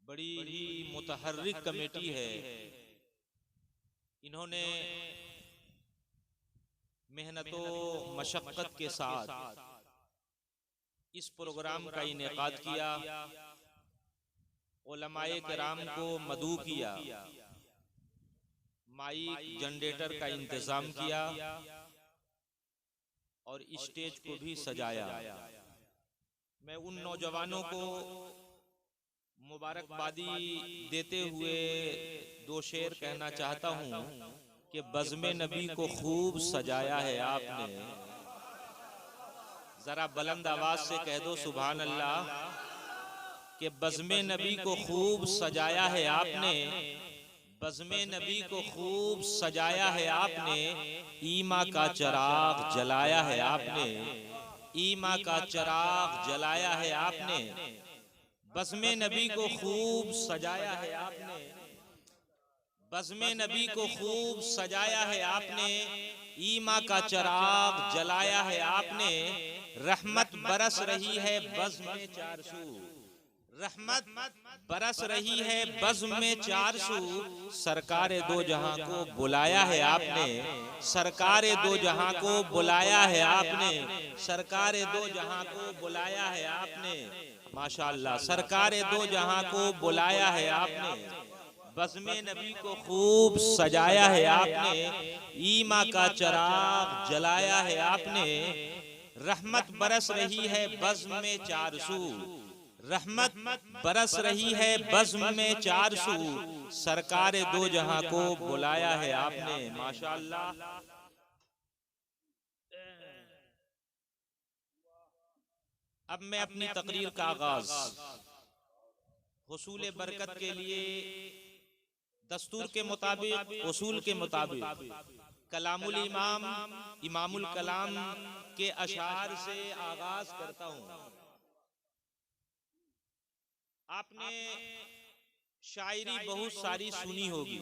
बड़ी ही मुतहर्रिक कमेटी है। इन्होंने मेहनतो मशक्क़त के साथ इस प्रोग्राम का इनेकाद किया, उलमाए किराम को मदऊ किया, माइक जनरेटर का इंतज़ाम किया और स्टेज को भी सजाया। मैं उन नौजवानों को मुबारकबादी देते हुए दो शेर कहना चाहता हूँ कि बज़्म नबी को खूब सजाया है आपने। जरा बुलंद आवाज से कह दो सुभान अल्लाह कि बज़्म नबी को खूब सजाया है आपने, बज़्म नबी को खूब सजाया है आपने, ईमा का चिराग जलाया है आपने, ईमा का चिराग जलाया है आपने, बज़्म नबी को खूब सजाया है आपने, बज़्म नबी को खूब सजाया है आपने, ईमा का चिराग जलाया है आपने, रहमत बरस रही है बज़्म में चार सू, रहमत बरस रही है बज़्म में चार सू, सरकारे दो जहां को बुलाया है आपने, सरकारे दो जहां को बुलाया है आपने, सरकारे दो जहां को बुलाया है आपने, माशाअल्लाह सरकारे दो जहां को बुलाया है आपने, बज़्म नबी को खूब सजाया है आपने, ईमा का चिराग जलाया है आपने, रहमत बरस रही है बज़्म में चार सू, रहमत बरस रही है बज़्म में चार सू, सरकारे दो जहां को बुलाया है आपने, माशाअल्लाह। अब मैं अपनी तकरीर का आगाज हुसूल बरकत के लिए दस्तूर के मुताबिक, उसूल के मुताबिक कलामुल इमाम इमामुल कलाम के अशार से आगाज करता हूँ। आपने शायरी बहुत सारी सुनी होगी,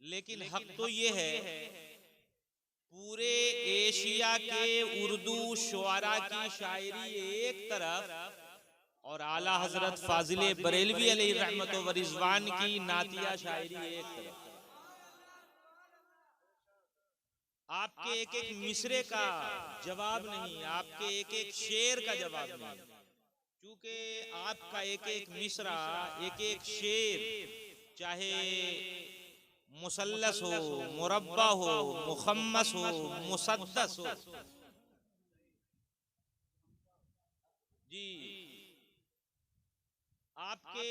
लेकिन हक तो ये है पूरे एशिया के उर्दू शुआरा की शायरी एक तरफ और आला हजरत फाजिले बरेलवी अलैहि रहमत व रिजवान की नातिया शायरी एक तरफ। आपके एक एक मिसरे का जवाब नहीं, आपके एक एक शेर का जवाब नहीं, क्योंकि आपका एक एक मिसरा, एक एक शेर, चाहे मुसल्लस हो, मुरब्बा हो, मुखम्मस हो, मुसद्दस हो, जी आपके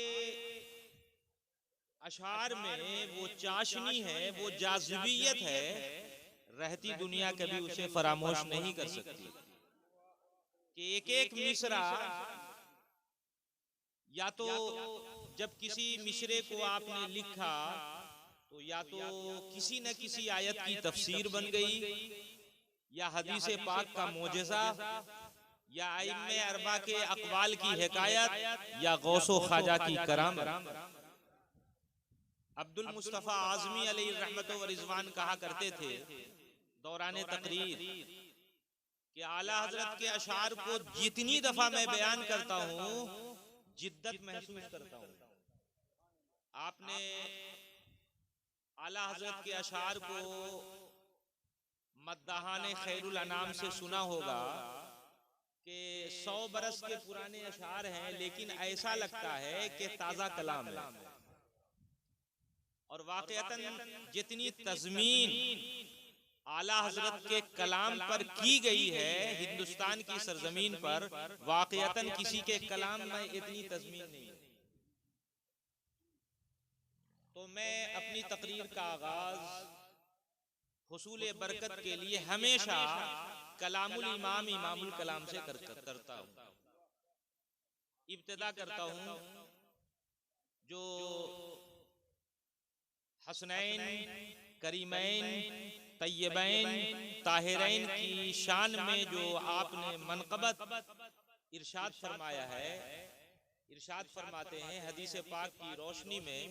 अशार में वो चाशनी है, वो जाज़िबियत है, रहती दुनिया कभी उसे फरामोश नहीं कर सकती कि एक एक मिसरा, या तो जब किसी मिसरे को आपने लिखा तो या तो किसी न किसी आयत की तफसीर बन गई, या हदीस पाक का मोजज़ा, या आइम्मे अरबा के अक़वाल की हिकायत, या गौसो ख्वाजा की करामत। अब्दुल मुस्तफ़ा आज़मी अलैहि रहमत व रिज़वान कहा करते थे दौरान तकरीर कि आला हजरत के अशार को जितनी दफा मैं बयान करता हूँ जिद्दत महसूस करता हूँ। आपने आला हजरत के अशार को मद्दाहाने खैरुल अनाम से सुना होगा कि 100 बरस के पुराने अशार हैं, लेकिन ऐसा लगता है कि ताज़ा कलाम है। और वाक़अतन जितनी तज़मीन आला हजरत के कलाम पर की गई है हिंदुस्तान की सरजमीन पर, वाक़अतन किसी के कलाम में इतनी तज़मीन नहीं है। तो मैं अपनी तकरीर का आगाज हुसूल बरकत के लिए हमेशा कलामुल इमाम इमामुल कलाम से करता हूँ। इब्तिदा करता हूँ जो हसनैन, करीमैन, तय्यबैन, ताहिरैन की शान में जो आपने मनक़बत इरशाद फरमाया है। इरशाद फरमाते हैं हदीस पाक की रोशनी में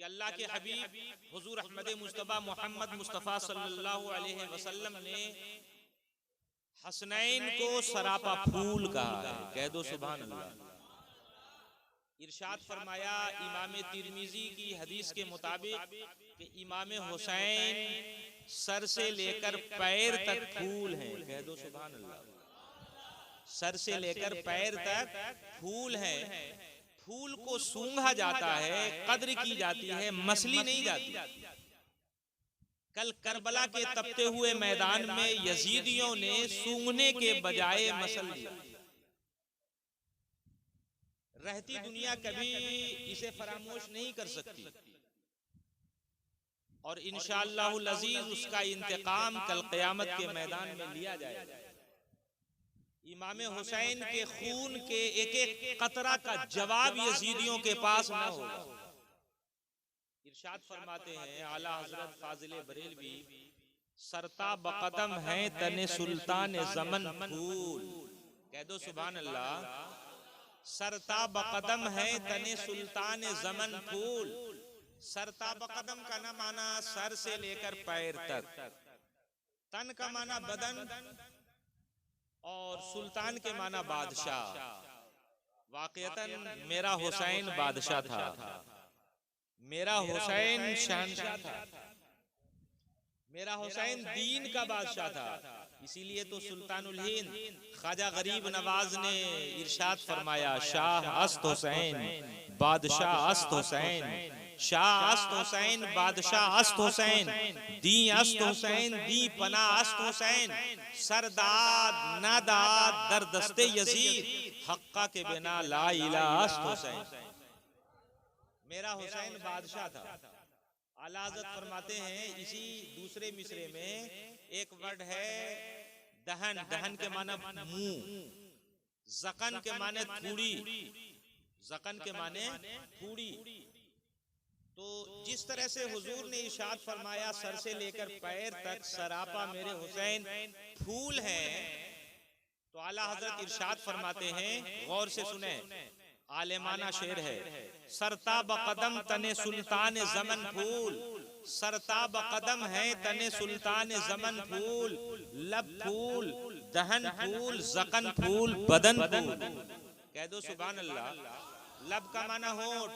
कि अल्लाह के हबीब हुजूर अहमद मुस्तफ़ा मोहम्मद मुस्तफ़ा सल्लल्लाहु अलैहि वसल्लम ने हसनैन को सरापा फूल कहा है। कह दो सुभान अल्लाह। इरशाद फरमाया इमाम तिरमिजी की हदीस के मुताबिक कि इमाम हुसैन सर से लेकर पैर तक फूल हैं। कह दो सुभान अल्लाह। सर से लेकर पैर तक फूल हैं। फूल को सूंघा जाता है, कद्र की जाती है, मसली नहीं जाती। कल करबला के तपते हुए मैदान में यजीदियों ने सूंघने के बजाय मसल दिया। रहती दुनिया कभी इसे फरामोश नहीं कर सकती और इंशाअल्लाहुल अज़ीज़ उसका इंतकाम कल क़यामत के मैदान में लिया जाएगा। इमाम हुसैन के खून के एक एक कतरा का जवाब यजीदियों के पास न होगा। इरशाद फरमाते हैं आला हजरत फाजिल बरेलवी, सरता बकदम है तने सुल्तान ज़मन फूल। कह दो सुभान अल्लाह। सरता बकदम है तने सुल्तान ज़मन फूल। सरता बकदम का ना माना सर से लेकर पैर तक, तन का माना बदन और सुल्तान के माना बादशाह। वाक़ियतन मेरा हुसैन बादशाह था, मेरा हुसैन शहंशाह था, मेरा हुसैन दीन का बादशाह था। इसीलिए तो सुल्तानुल हिंद ख्वाजा गरीब नवाज ने इरशाद फरमाया, शाह अस्त हुसैन बादशाह अस्त हुसैन, शाह अस्त हुसैन बादशाह अस्त हुसैन, दी अस्त हुसैन दी पना अस्त हुसैन, सरदाद नादाद दर दस्ते यजीद, हक्का के बिना ला इलाहा अस्त हुसैन। मेरा हुसैन बादशाह था। आला हज़रत फरमाते हैं इसी दूसरे मिसरे में एक वर्ड है दहन। दहन के माने मुंह, जकन के माने थूड़ी, जकन के माने थूड़ी। तो जिस तरह से हुजूर ने इरशाद फरमाया सर से लेकर पैर तक सरापा मेरे हुसैन फूल हैं, तो आला हजरत इरशाद फरमाते हैं, गौर से सुने, आलेमाना शेर है, सरता बकदम तने सुल्तान ज़मन फूल, सरता बकदम है तने सुल्तान ज़मन फूल, लब फूल दहन फूल जकन फूल बदन फूल। कह दो सुभान अल्लाह। लब का माना होठ,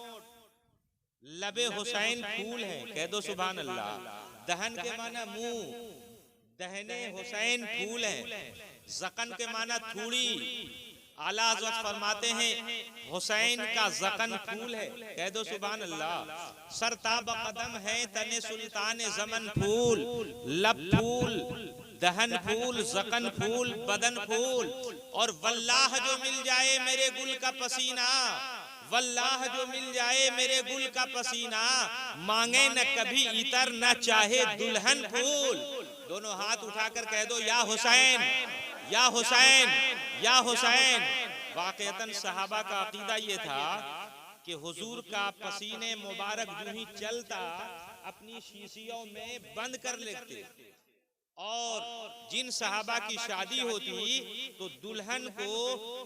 लबे हुसैन फूल है। कह दो सुभान अल्लाह। दहन के माना मुंह, दहने हुसैन फूल है। जकन के माना थूड़ी। आला हज़रत फरमाते हैं हुसैन का जकन फूल है। कह दो सुभान अल्लाह। सरताब कदम है तने सुल्तान ज़मन फूल, लब फूल दहन फूल जकन फूल बदन फूल। और वल्लाह जो मिल जाए मेरे गुल का पसीना, वल्लाह जो मिल जाए मेरे गुल का पसीना, मांगे न कभी इतर न चाहे दुल्हन फूल। दोनों हाथ उठाकर कह दो या हुसैन या हुसैन या हुसैन। वाक़ियतन सहाबा का अकीदा ये था कि हुजूर का पसीने मुबारक जो ही चलता अपनी शीशियों में बंद कर लेते, और जिन सहाबा की शादी होती तो दुल्हन को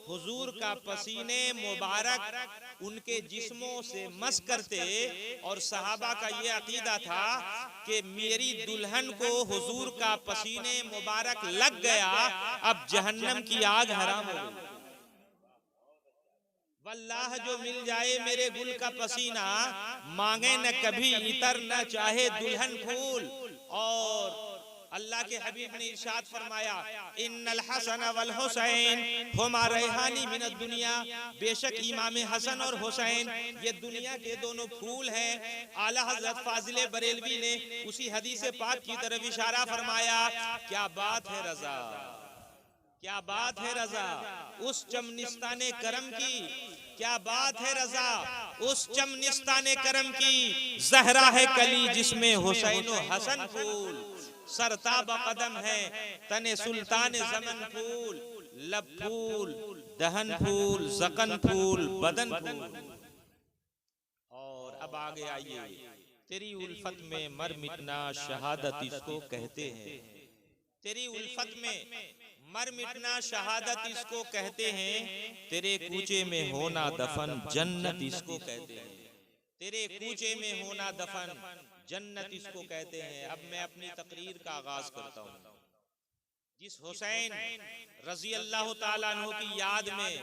हुजूर का पसीने मुबारक उनके जिस्मों से मस करते। और सहाबा का ये अकीदा था कि मेरी दुल्हन को हुजूर का पसीने मुबारक लग गया, अब जहन्नम की आग हराम हो गई। वल्लाह जो मिल जाए मेरे गुल का पसीना, मांगे न कभी इतर न चाहे दुल्हन फूल। और अल्लाह के हबीब ने इरशाद फरमाया, इन्नल हसन वल हुसैन हुमा रैहानी मिनद दुनिया। बेशक इमाम हसन और हुसैन ये दुनिया के दोनों फूल हैं। आला हजरत फाजिल बरेलवी ने उसी हदीस पाक की तरफ इशारा फरमाया, क्या बात है रजा, क्या बात है रजा उस चमनिस्ताने करम की, क्या बात है रजा उस चमनिस्ताने करम की। जहरा है कली जिसमें हुसैन और हसन फूल, सरताब कदम है तने सुल्तान ज़मन फूल, लब फूल दहन फूल जकन फूल बदन फूल। और अब आगे आइए, तेरी उल्फत में मर मिटना शहादत इसको कहते हैं। तेरी उल्फत में मर मिटना शहादत इसको कहते हैं। तेरे कूचे में होना दफन जन्नत इसको कहते हैं। तेरे कूचे में होना दफन जन्नत इसको कहते हैं। अब मैं अपनी तकरीर का आगाज करता हूँ। जिस हुसैन रजी अल्लाह ताला अन्हु की याद में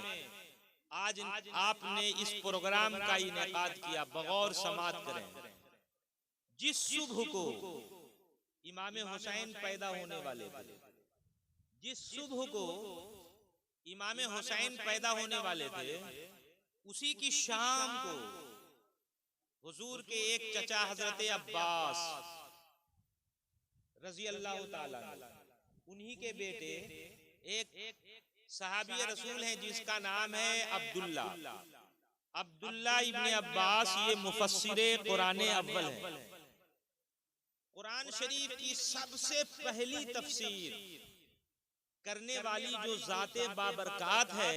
आज आपने इस प्रोग्राम का इनेकाद किया, बगौर समात करें। जिस सुबह को इमाम हुसैन पैदा होने वाले थे, जिस सुबह को इमाम हुसैन पैदा होने वाले थे, उसी की शाम को हुजूर के एक चचा हजरत अब्बास रजी अल्लाह ताला उन्हीं के बेटे एक सहाबी रसूल हैं जिसका नाम है अब्दुल्ला अब्दुल्ला इब्ने अब्बास। ये मुफस्सिरे कुरान अव्वल है। कुरान शरीफ की सबसे पहली तफसीर करने वाली जो जाते बाबरकात है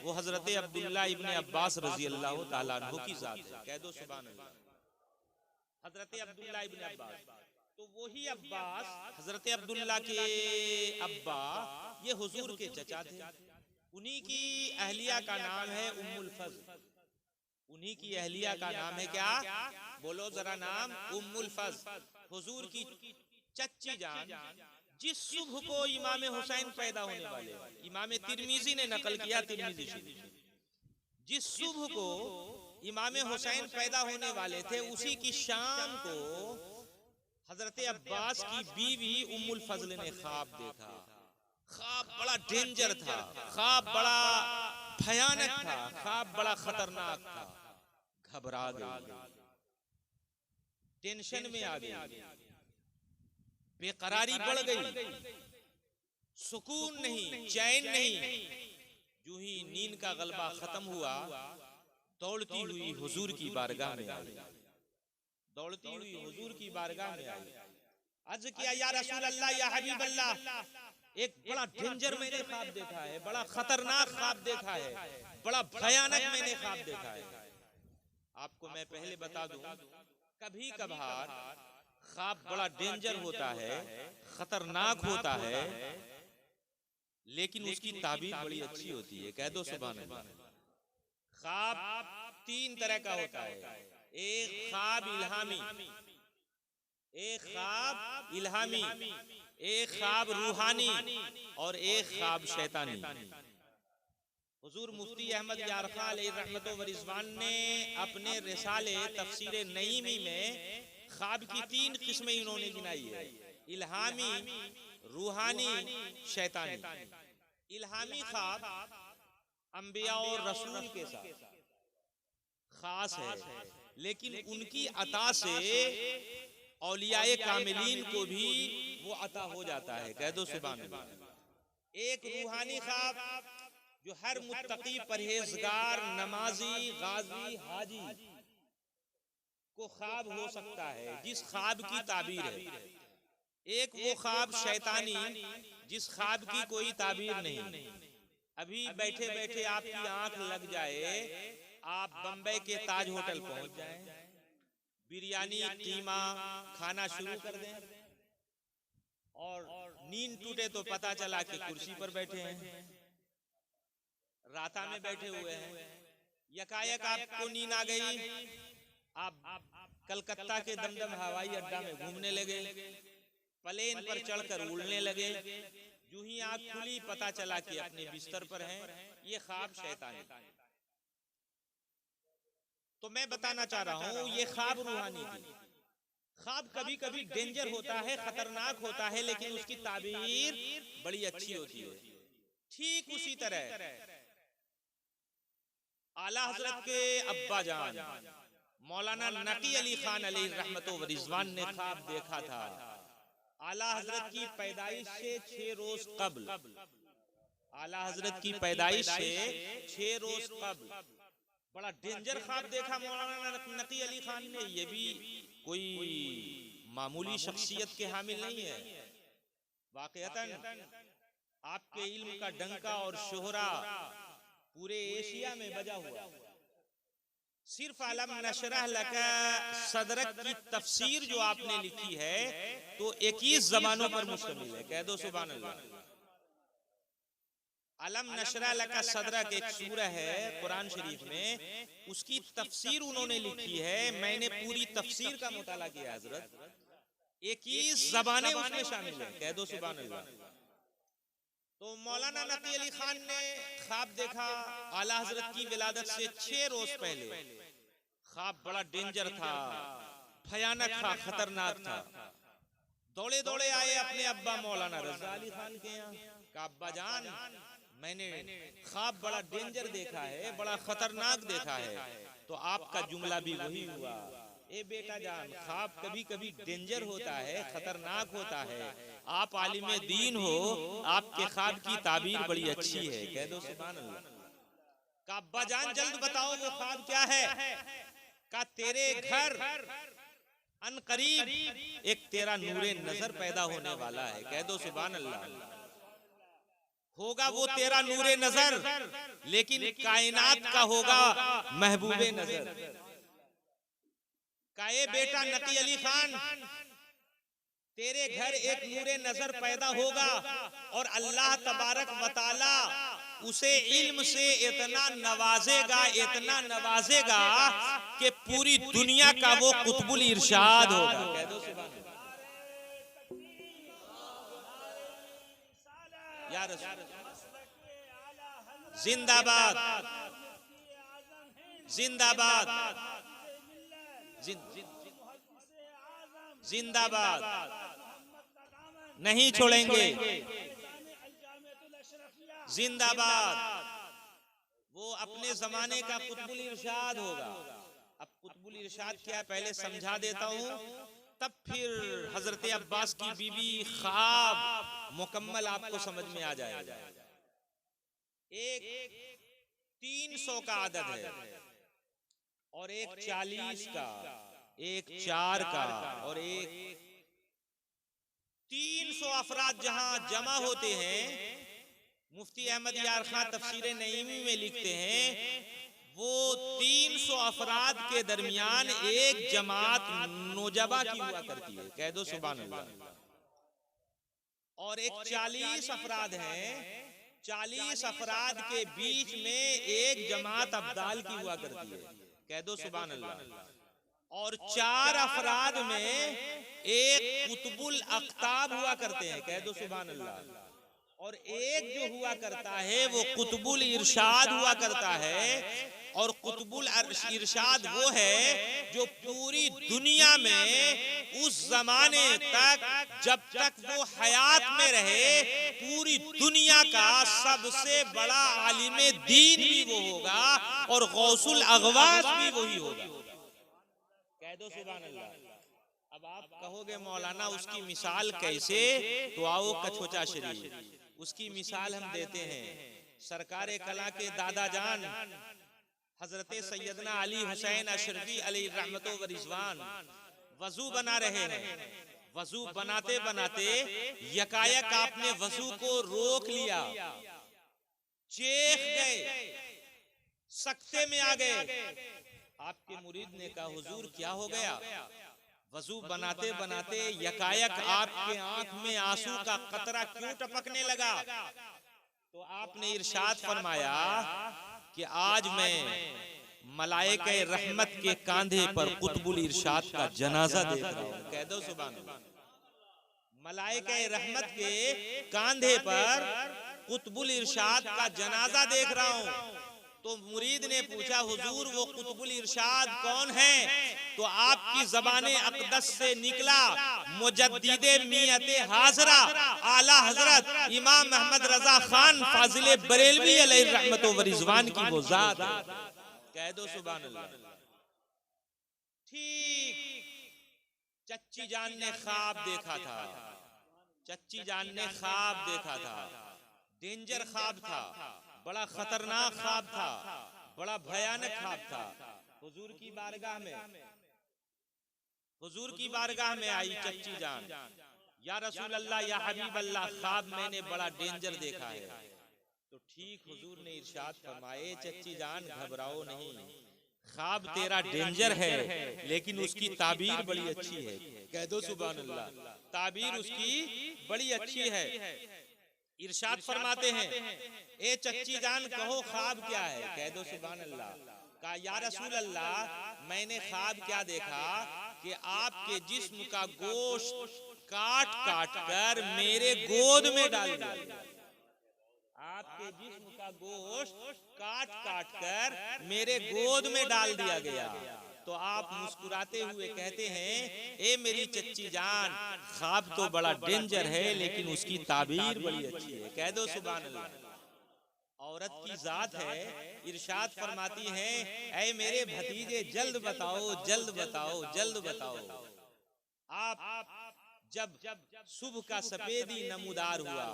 वो हजरत अब्दुल्ला इब्ने अब्बास रजी अल्लाह ताला अन्हु की जात है। कह दो सुभान अल्लाह। हजरत अब्दुल्ला इब्ने अब्बास, तो वही अब्बास हजरत अब्दुल्ला के अब्बा ये हुजूर के चचा थे। उन्हीं की अहलिया का नाम है उम्मुल फज़्ल। उन्हीं की अहलिया का नाम है क्या? बोलो जरा नाम। उम्मुल फज़्ल, हुजूर की चच्ची जान। जिस सुबह को इमाम हुसैन पैदा होने वाले, इमाम तिर्मिजी ने नकल किया, तिर्मिजी शरीफ, जिस सुबह को इमाम हुसैन पैदा होने वाले थे उसी की शाम को हजरत अब्बास की बीवी उम्मुल फज़ल ने ख्वाब देखा। ख्वाब बड़ा डेंजर था, ख्वाब बड़ा भयानक था, ख्वाब बड़ा खतरनाक था। घबरा गई, टेंशन में आ गई, बेकरारी बढ़ गई, सुकून नहीं, चैन नहीं। जो ही नींद का गलबा खत्म हुआ, दौड़ती हुई हुजूर की बारगाह में आई, दौड़ती हुई हुजूर की बारगाह में आई। अर्ज किया, या रसूल अल्लाह, या हबीब अल्लाह, एक बड़ा डेंजर मैंने ख्वाब देखा है, बड़ा खतरनाक ख्वाब देखा है, बड़ा भयानक मैंने ख्वाब देखा है। आपको मैं पहले बता दूं, कभी कभार ख्वाब बड़ा डेंजर होता है, खतरनाक होता है, लेकिन उसकी ताबीर बड़ी अच्छी होती है। कह दो सुभान अल्लाह। ख्वाब तीन तरह का होता है। एक ख्वाब इल्हामी, एक ख्वाब इल्हामी, एक ख्वाब रूहानी और एक ख्वाब शैतानी। हुजूर मुफ्ती अहमद यार खां अलैहि रहमत व रिज़वान ने अपने रिसाले तफसीर नईमी में ख्वाब की तीन किस्में इन्होंने गिनाई है: इल्हामी, रूहानी, शैतानी। इल्हामी ख्वाब अंबिया और रसूल के साथ खास है, लेकिन उनकी अता से औलियाए कामिलीन को भी वो अता हो जाता है। कह दो सुभान अल्लाह। एक रूहानी ख्वाब जो हर मुत्तकी, परहेजगार, नमाजी, गाजी, हाजी को ख्वाब हो सकता है, जिस ख्वाब की ताबीर है। एक वो ख्वाब शैतानी जिस ख्वाब की कोई ताबीर नहीं। अभी बैठे बैठे आपकी आंख लग जाए, आप बम्बई के ताज होटल पहुंच जाएं, बिरयानी कीमा खाना शुरू कर दें और नींद टूटे तो पता चला कि कुर्सी पर बैठे हैं, राता में बैठे हुए हैं। यकायक आपको नींद आ गई, आप कलकत्ता के दमदम हवाई अड्डा में घूमने लगे, प्लेन पर चढ़कर उड़ने लगे। यूं ही आंख खुली, पता चला कि अपने बिस्तर पर हैं। ये ख्वाब शैतानी। तो मैं बताना चाह रहा हूं, ये ख्वाब रूहानी थी। ख्वाब कभी कभी डेंजर होता है, खतरनाक होता है, लेकिन उसकी ताबीर बड़ी अच्छी होती है। ठीक उसी तरह आला हजरत के अब्बा जान मौलाना नकी अली खान अलैहि रहमत व रिज़वान ने ख्वाब देखा था। आला हजरत की पैदाइश से 6 रोज कब्ल, आला हजरत की पैदाइश से 6 रोज कब्ल बड़ा डेंजर ख्वाब देखा मौलाना नकी अली खान ने। ये भी कोई मामूली शख्सियत के हामिल नहीं है। वाकईतन आपके इल्म का डंका और शोहरा पूरे एशिया में बजा हुआ। सिर्फ अलम नशरह लका सदरक की तफसीर जो आपने लिखी है तो 21 ज़बानों पर मुश्तमिल है। कह दो सुभान अल्लाह। अलम नशरह लका सदरक एक सूरह है कुरान शरीफ में, उसकी तफसीर उन्होंने लिखी है। मैंने पूरी तफसीर का मुताला किया हजरत, 21 ज़बानें उसमें शामिल है। कह दो सुभान अल्लाह। तो मौलाना नकी अली खान ने ख्वाब देखा आला हजरत की विलादत से 6 रोज पहले। ख्वाब बड़ा डेंजर था, भयानक था, खतरनाक था। दौड़े दौड़े आए अपने अब्बा मौलाना रजा अली खान के यहाँ। कहा अब्बा जान, मैंने ख्वाब बड़ा डेंजर देखा है, बड़ा खतरनाक देखा है। तो आपका जुमला भी वही हुआ, ए बेटा जान, ख्वाब कभी कभी डेंजर होता है, खतरनाक होता है। आप आलिम दीन हो, आपके ख्वाब की ताबीर बड़ी अच्छी है, कह दो सुभान अल्लाह। का अब्बा जान जल्द बताओ वो ख्वाब क्या है। का तेरे घर अनकरीब एक तेरा नूरे नजर पैदा होने वाला है, कह दो सुभान अल्लाह। होगा वो तेरा नूरे नजर, लेकिन कायनात का होगा महबूबे नजर। का ए बेटा नकी अली खान, तेरे घर एक नूरे नजर पैदा होगा और अल्लाह तबारक व तआला उसे इल्म से इतना नवाजेगा, इतना नवाजेगा कि पूरी दुनिया का वो कुतुबुल इरशाद होगा, कह दो सुभान अल्लाह। या रसूल जिंदाबाद, जिंदाबाद, जिंदाबाद, नहीं छोड़ेंगे, जिंदाबाद। वो अपने जमाने का कुतुबुल इरशाद होगा। अब कुतुबुल इरशाद क्या है पहले समझा देता हूँ, तब फिर हजरत अब्बास की बीवी ख्वाब मुकम्मल आपको समझ में आ जाएगा। एक 300 का आदद है और एक 40 का, एक 4 का और एक 300 अफराद जहां जमा होते हैं। मुफ्ती अहमद यार खान तफसीर नईमी में लिखते हैं, वो 300 अफराद के दरमियान एक जमात नोजबा की हुआ करती है, कह दो सुभान अल्लाह। और एक 40 अफराद हैं, 40 अफराद के बीच में एक जमात अब्दाल की हुआ करती है, कह दो सुभान अल्लाह। और 4 अफराद में एक कुतुबुल अख्ताब हुआ करते हैं, कह दो सुभान अल्लाह। और एक जो हुआ करता है वो कुतुबुल इरशाद हुआ करता है। और कुतुबुल इरशाद वो है जो पूरी दुनिया में उस जमाने तक जब तक वो हयात में रहे, पूरी दुनिया का सबसे बड़ा आलिम दीन भी वो होगा और गौसुल अगवास भी वही होगा, कह दो सुभान अल्लाह। अब आप कहोगे मौलाना उसकी मिसाल कैसे, तो आओ कछोचा शरीफ उसकी मिसाल हम देते हैं। सरकारे कला के दादा जान हजरत सैयदना अली हुसैन अशरफी अलैहि रहमतो व रिजवान वजू बना रहे हैं। वजू बनाते बनाते यकायक आपने वजू को रोक लिया, चेख गए, सकते में आ गए। आपके मुरीद ने कहा हुजूर क्या हो गया। वजू बनाते बनाते यकायक आपके आंख में आंसू का कतरा क्यों टपकने लगा। तो आपने इरशाद फरमाया कि आज मैं मलाइका रहमत के कांधे पर कुतुबुल इरशाद का जनाजा देख रहा हूं, कह दो सुभान अल्लाह। मलाइका रहमत के कांधे पर कुतुबुल इरशाद का जनाजा देख रहा हूं। तो मुरीद ने पूछा हुजूर वो कुतुबुल इरशाद कौन है। तो आपकी ज़बाने अक़दस से निकला मुजद्दिदे मियते हाज़रा आला हजरत इमाम अहमद रजा खान फाजिले बरेलवी अलैहि रहमतो व रिज़वान की वो ज़ात है, कह दो सुभान अल्लाह। ठीक चच्ची जान ने ख्वाब देखा था, चच्ची जान ने ख्वाब देखा था, डेंजर ख्वाब था, बड़ा खतरनाक ख्वाब था, बड़ा भयानक ख्वाब था। हुजूर की बारगाह में, हुजूर की बारगाह में आई चच्ची जान, या रसूल अल्लाह या हबीब अल्लाह ख्वाब मैंने बड़ा डेंजर देखा है। तो ठीक हुजूर ने इरशाद फरमाए चच्ची जान घबराओ नहीं, ख्वाब तेरा डेंजर है लेकिन उसकी ताबीर बड़ी अच्छी है, कह दो सुभान अल्लाह। ताबीर उसकी बड़ी अच्छी है। इरशाद फरमाते हैं ए चच्ची जान कहो ख्वाब क्या है, कह दो सुभान अल्लाह। कहा या रसूल अल्लाह मैंने ख्वाब क्या देखा कि आपके जिस्म का गोश्त काट काट कर मेरे गोद में डाल दिया। आपके जिस्म का गोश्त काट काट कर मेरे गोद में डाल दिया गया। तो आप मुस्कुराते हुए कहते हैं, ए मेरी चच्ची जान, ख्वाब तो बड़ा डेंजर है लेकिन उसकी ताबीर बड़ी अच्छी है। कह दो सुभान अल्लाह। औरत की जात है, इरशाद फरमाती है, ऐ मेरे भतीजे जल्द बताओ, जल्द बताओ, जल्द बताओ। आप जब सुबह का सफेदी नमूदार हुआ,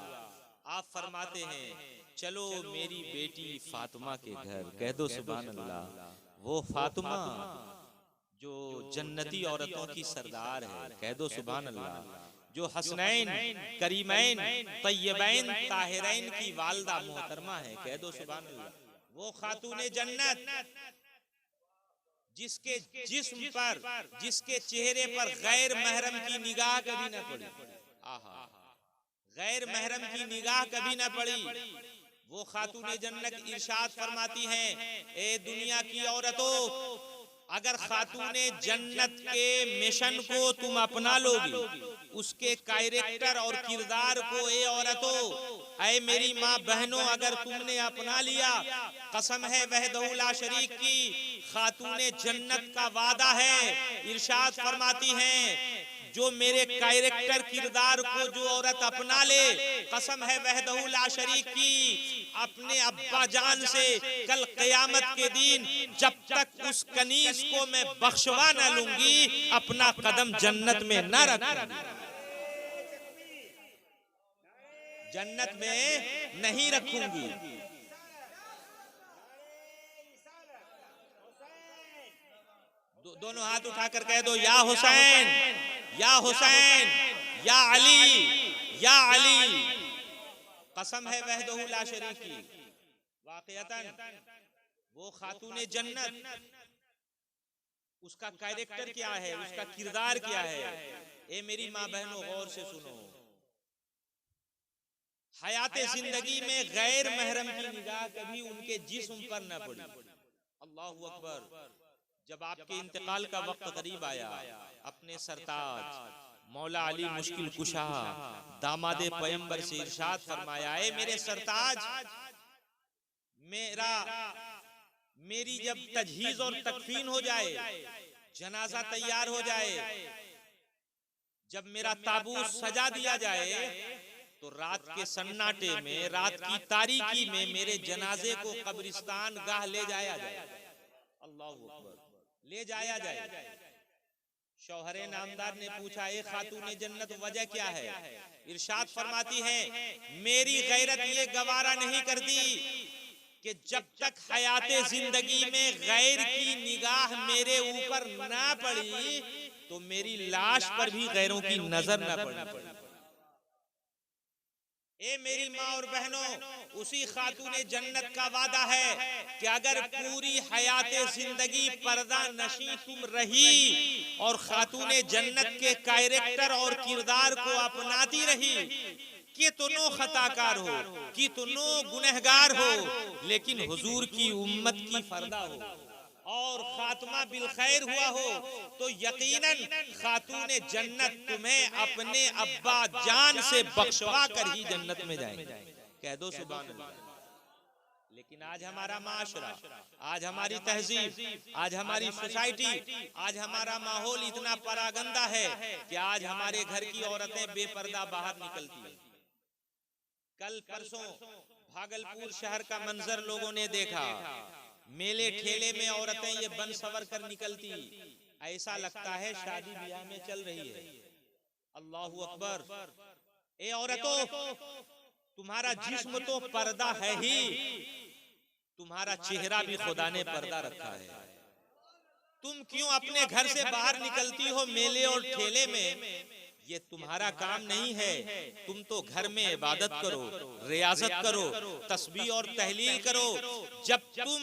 आप फरमाते हैं, चलो मेरी बेटी फातिमा के घर। कह दो सुभान अल्लाह। वो फातिमा जो जन्नती औरतों की सरदार है, कह दो सुभान अल्लाह। जो हसनैन, करीमैन, तय्यबैन, ताहिरैन की वालदा मोहतरमा है, कह दो सुभान अल्लाह। वो खातूने जन्नत जिसके जिस्म पर, जिसके चेहरे पर गैर महरम की निगाह कभी न पड़ी। आहा, गैर महरम की निगाह कभी न पड़ी। वो खातूने जन्नत इरशाद फरमाती हैं, ए दुनिया की औरतों, अगर खातूने जन्नत के मिशन को तुम अपना लोगी, उसके कैरेक्टर और किरदार को, ए औरतों, ऐ मेरी माँ बहनों, अगर तुमने अपना लिया, कसम है वहदहू ला शरीक की, खातूने जन्नत का वादा है। इरशाद फरमाती हैं, जो मेरे कैरेक्टर किरदार को जो औरत अपना ले, कसम है वहदहू ला शरीक की, अपने अब्बा जान से कल क़यामत के दिन जब तक उस कनीज को मैं बख्शवा न लूंगी, अपना कदम जन्नत में न रखूंगी, जन्नत में नहीं रखूंगी। दोनों हाथ उठाकर कह दो, या हुसैन, या हुसैन, या अली, या अली। कसम है वहदहू ला शरीक की, वाक़ियतन वो खातूने जन्नत, उसका कैरेक्टर क्या है, उसका किरदार क्या है। ए मेरी माँ बहनों, गौर से सुनो। हयाते जिंदगी में गैर महरम की निगाह कभी उनके जिस्म पर न पड़ी। अल्लाहू अकबर। जब आपके इंतकाल का वक्त करीब आया, अपने सरताज मौला अली मुश्किल कुशा दामादे पैगंबर से इरशाद फरमाया, ए मेरे सरताज, मेरी जब तजहीज और तकफीन हो जाए, जनाजा तैयार हो जाए, जब मेरा ताबूत सजा दिया जाए, तो रात के सन्नाटे में, रात की तारीकी में मेरे जनाजे को कब्रिस्तान गाह ले जाया जाए। अल्लाहू अकबर। ले जाया जाए। शौहरे नामदार ने पूछा, ए खातूने जन्नत, वजह क्या है? इरशाद फरमाती है, मेरी गैरत ये गवारा नहीं करती कि जब तक हयाते जिंदगी में गैर की निगाह मेरे ऊपर ना पड़ी, तो मेरी लाश पर भी गैरों की नजर ना पड़ी। ए मेरी माँ और बहनों, उसी खातूने जन्नत का वादा है कि अगर पूरी हयाते जिंदगी पर्दा नशी तुम रही और खातूने जन्नत के कैरेक्टर और किरदार को अपनाती रही, कितनो खताकार हो, कितनो गुनहगार हो, लेकिन हुजूर की उम्मत की फर्दा हो और खात्मा बिल खैर हुआ हो, तो यकीनन खातूने जन्नत तुम्हें अपने अब्बा जान से बख्शवा कर ही जन्नत में जाएंगे। कह दो सुभान अल्लाह। लेकिन आज हमारा माशरा, आज हमारी तहजीब, आज हमारी सोसाइटी, आज हमारा माहौल इतना परागंदा है कि आज हमारे घर की औरतें बेपर्दा बाहर निकलती हैं। कल परसों भागलपुर शहर का मंजर लोगों ने देखा, मेले ठेले में औरतें ये बन सवर कर निकलती, ऐसा लगता है शादी ब्याह में चल रही है। अल्लाहू अकबर। ए औरतों, तुम्हारा जिस्म तो पर्दा है ही, तुम्हारा चेहरा भी खुदा ने पर्दा रखा है। तुम क्यों अपने घर से बाहर निकलती हो मेले और ठेले में? ये तुम्हारा काम नहीं है। तुम तो घर में इबादत करो, रियाजत करो, तस्बीह और तहलील करो। जब तुम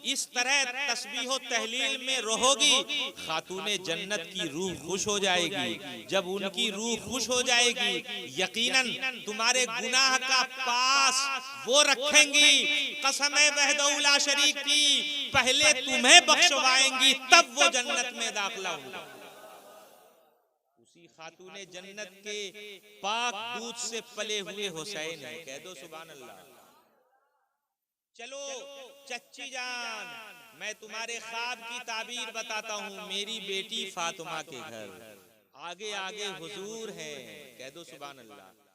इस तरह तस्बीह और तहलील में रहोगी, खातूने जन्नत की रूह खुश हो जाएगी। जब उनकी रूह खुश हो जाएगी, यकीनन तुम्हारे गुनाह का पास वो रखेंगी, कसम है वहदहू ला शरीक की, पहले तुम्हें बख्शवाएंगी, तब वो जन्नत में दाखिला होगा। खातूने जन्नत के पाक दूध से पले हुए हुसैन है। कह दो सुभान अल्लाह। चलो चच्ची जान, मैं तुम्हारे ख्वाब की ताबीर बताता हूँ, मेरी बेटी फातिमा के घर। आगे आगे हुजूर हैं, कह दो सुभान अल्लाह।